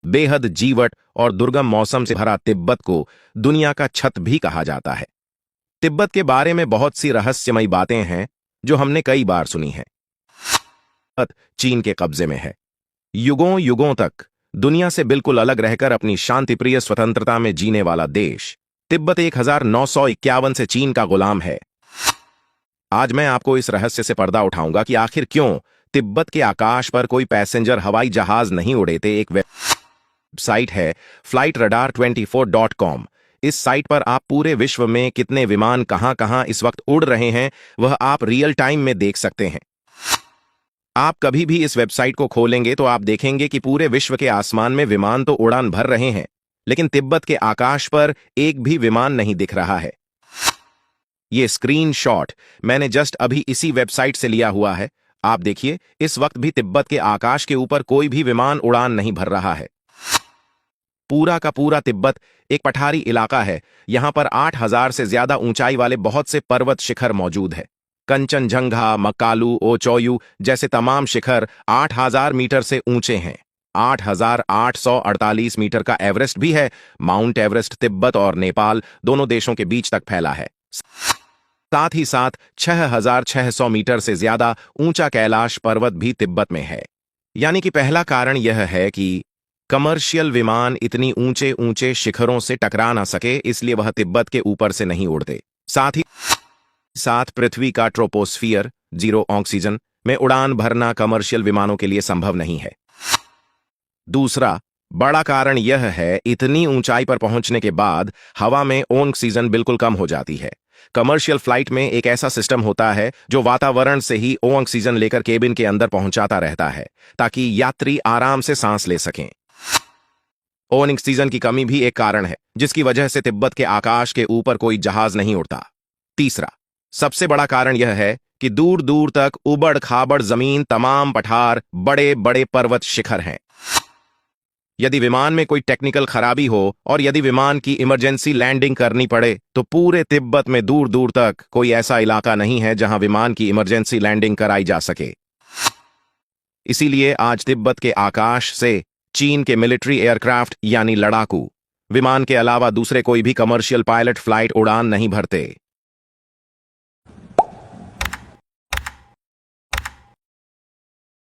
बेहद जीवट और दुर्गम मौसम से भरा तिब्बत को दुनिया का छत भी कहा जाता है। तिब्बत के बारे में बहुत सी रहस्यमयी बातें हैं जो हमने कई बार सुनी हैं। तिब्बत चीन के कब्जे में है। युगों युगों तक दुनिया से बिल्कुल अलग रहकर अपनी शांतिप्रिय स्वतंत्रता में जीने वाला देश तिब्बत 1951 से चीन का गुलाम है। आज मैं आपको इस रहस्य से पर्दा उठाऊंगा कि आखिर क्यों तिब्बत के आकाश पर कोई पैसेंजर हवाई जहाज नहीं उड़ेते। एक वेबसाइट है flightradar24.com। इस साइट पर आप पूरे विश्व में कितने विमान कहां-कहां इस वक्त उड़ रहे हैं वह आप रियल टाइम में देख सकते हैं। आप कभी भी इस वेबसाइट को खोलेंगे तो आप देखेंगे कि पूरे विश्व के आसमान में विमान तो उड़ान भर रहे हैं, लेकिन तिब्बत के आकाश पर एक भी विमान नहीं दिख रहा है। ये स्क्रीनशॉट मैंने जस्ट अभी इसी वेबसाइट से लिया हुआ है। आप देखिए, इस वक्त भी तिब्बत के आकाश के ऊपर कोई भी विमान उड़ान नहीं भर रहा है। पूरा का पूरा तिब्बत एक पठारी इलाका है। यहां पर 8000 से ज्यादा ऊंचाई वाले बहुत से पर्वत शिखर मौजूद है। कंचनजंगा, मकालू, ओचोयू जैसे तमाम शिखर 8000 मीटर से ऊंचे हैं। 8848 मीटर का एवरेस्ट भी है। माउंट एवरेस्ट तिब्बत और नेपाल दोनों देशों के बीच तक फैला है। साथ ही साथ 6600 मीटर से ज्यादा ऊंचा कैलाश पर्वत भी तिब्बत में है। यानी कि पहला कारण यह है कि कमर्शियल विमान इतनी ऊंचे ऊंचे शिखरों से टकरा ना सके, इसलिए वह तिब्बत के ऊपर से नहीं उड़ते। साथ ही साथ पृथ्वी का ट्रोपोस्फियर जीरो ऑक्सीजन में उड़ान भरना कमर्शियल विमानों के लिए संभव नहीं है। दूसरा बड़ा कारण यह है, इतनी ऊंचाई पर पहुंचने के बाद हवा में ऑक्सीजन बिल्कुल कम हो जाती है। कमर्शियल फ्लाइट में एक ऐसा सिस्टम होता है जो वातावरण से ही ऑक्सीजन लेकर केबिन के अंदर पहुंचाता रहता है ताकि यात्री आराम से सांस ले सकें। ऑक्सीजन की कमी भी एक कारण है जिसकी वजह से तिब्बत के आकाश के ऊपर कोई जहाज नहीं उड़ता। तीसरा सबसे बड़ा कारण यह है कि दूर दूर तक उबड़ खाबड़ जमीन, तमाम पठार, बड़े बड़े पर्वत शिखर हैं। यदि विमान में कोई टेक्निकल खराबी हो और यदि विमान की इमरजेंसी लैंडिंग करनी पड़े तो पूरे तिब्बत में दूर दूर तक कोई ऐसा इलाका नहीं है जहां विमान की इमरजेंसी लैंडिंग कराई जा सके। इसीलिए आज तिब्बत के आकाश से चीन के मिलिट्री एयरक्राफ्ट यानी लड़ाकू विमान के अलावा दूसरे कोई भी कमर्शियल पायलट फ्लाइट उड़ान नहीं भरते।